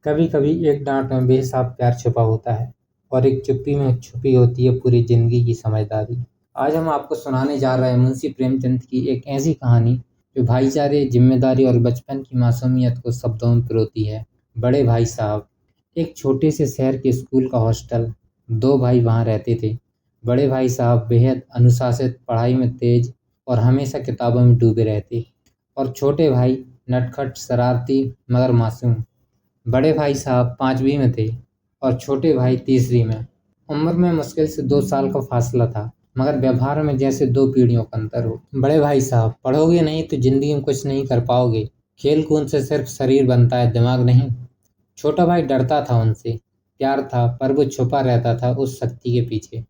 कभी कभी एक डांट में बेहिसाब प्यार छुपा होता है और एक चुप्पी में छुपी होती है पूरी जिंदगी की समझदारी। आज हम आपको सुनाने जा रहे हैं मुंशी प्रेमचंद की एक ऐसी कहानी जो भाईचारे, जिम्मेदारी और बचपन की मासूमियत को शब्दों में पिरोती है। बड़े भाई साहब। एक छोटे से शहर के स्कूल का हॉस्टल। दो भाई वहां रहते थे। बड़े भाई साहब बेहद अनुशासित, पढ़ाई में तेज और हमेशा किताबों में डूबे रहते। और छोटे भाई नटखट, शरारती मगर मासूम। बड़े भाई साहब 5वीं में थे और छोटे भाई तीसरी में। उम्र में मुश्किल से 2 साल का फासला था, मगर व्यवहार में जैसे दो पीढ़ियों का अंतर हो। बड़े भाई साहब, पढ़ोगे नहीं तो जिंदगी में कुछ नहीं कर पाओगे। खेल कूद से सिर्फ शरीर बनता है, दिमाग नहीं। छोटा भाई डरता था उनसे। प्यार था, पर वो छुपा रहता था उस शक्ति के पीछे।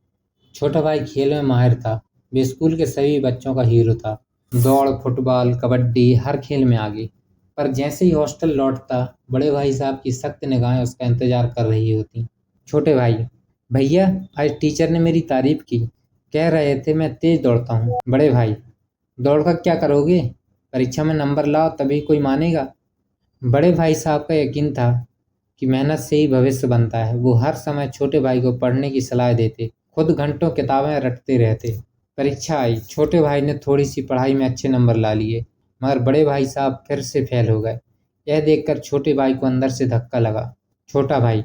छोटा भाई खेल में माहिर था। वो स्कूल के सभी बच्चों का हीरो था। दौड़, फुटबॉल, कबड्डी, हर खेल में आगे। पर जैसे ही हॉस्टल लौटता, बड़े भाई साहब की सख्त निगाहें उसका इंतजार कर रही होती। छोटे भाई: भैया, आज टीचर ने मेरी तारीफ की। कह रहे थे मैं तेज दौड़ता हूँ। बड़े भाई: दौड़ कर क्या करोगे? परीक्षा में नंबर लाओ तभी कोई मानेगा। बड़े भाई साहब का यकीन था कि मेहनत से ही भविष्य बनता है। वो हर समय छोटे भाई को पढ़ने की सलाह देते, खुद घंटों किताबें रटते रहते। परीक्षा आई। छोटे भाई ने थोड़ी सी पढ़ाई में अच्छे नंबर ला लिए, मगर बड़े भाई साहब फिर से फेल हो गए। यह देखकर छोटे भाई को अंदर से धक्का लगा। छोटा भाई: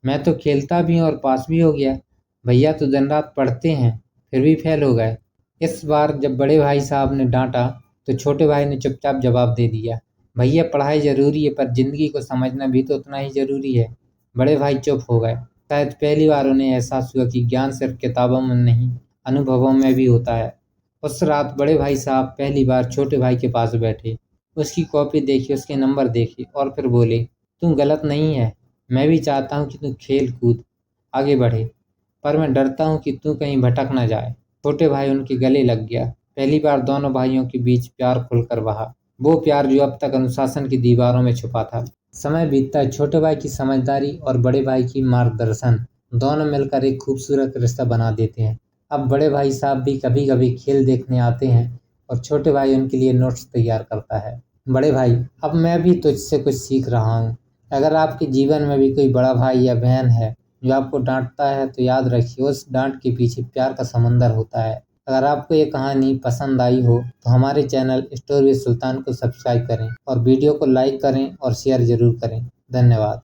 मैं तो खेलता भी हूँ और पास भी हो गया। भैया तो दिन रात पढ़ते हैं, फिर भी फेल हो गए। इस बार जब बड़े भाई साहब ने डांटा, तो छोटे भाई ने चुपचाप जवाब दे दिया: भैया, पढ़ाई जरूरी है, पर जिंदगी को समझना भी तो उतना ही जरूरी है। बड़े भाई चुप हो गए। शायद पहली बार उन्हें एहसास हुआ कि ज्ञान सिर्फ किताबों में नहीं, अनुभवों में भी होता है। उस रात बड़े भाई साहब पहली बार छोटे भाई के पास बैठे। उसकी कॉपी देखी, उसके नंबर देखे और फिर बोले: तू गलत नहीं है। मैं भी चाहता हूँ कि तू खेल कूद आगे बढ़े, पर मैं डरता हूँ कि तू कहीं भटक ना जाए। छोटे भाई उनके गले लग गया। पहली बार दोनों भाइयों के बीच प्यार खुलकर बहा, वो प्यार जो अब तक अनुशासन की दीवारों में छुपा था। समय बीतता है। छोटे भाई की समझदारी और बड़े भाई की मार्गदर्शन दोनों मिलकर एक खूबसूरत रिश्ता बना देते हैं। अब बड़े भाई साहब भी कभी कभी खेल देखने आते हैं और छोटे भाई उनके लिए नोट्स तैयार करता है। बड़े भाई: अब मैं भी तुझसे कुछ सीख रहा हूँ। अगर आपके जीवन में भी कोई बड़ा भाई या बहन है जो आपको डांटता है, तो याद रखिए उस डांट के पीछे प्यार का समंदर होता है। अगर आपको ये कहानी पसंद आई हो तो हमारे चैनल स्टोरी विद सुल्तान को सब्सक्राइब करें और वीडियो को लाइक करें और शेयर जरूर करें। धन्यवाद।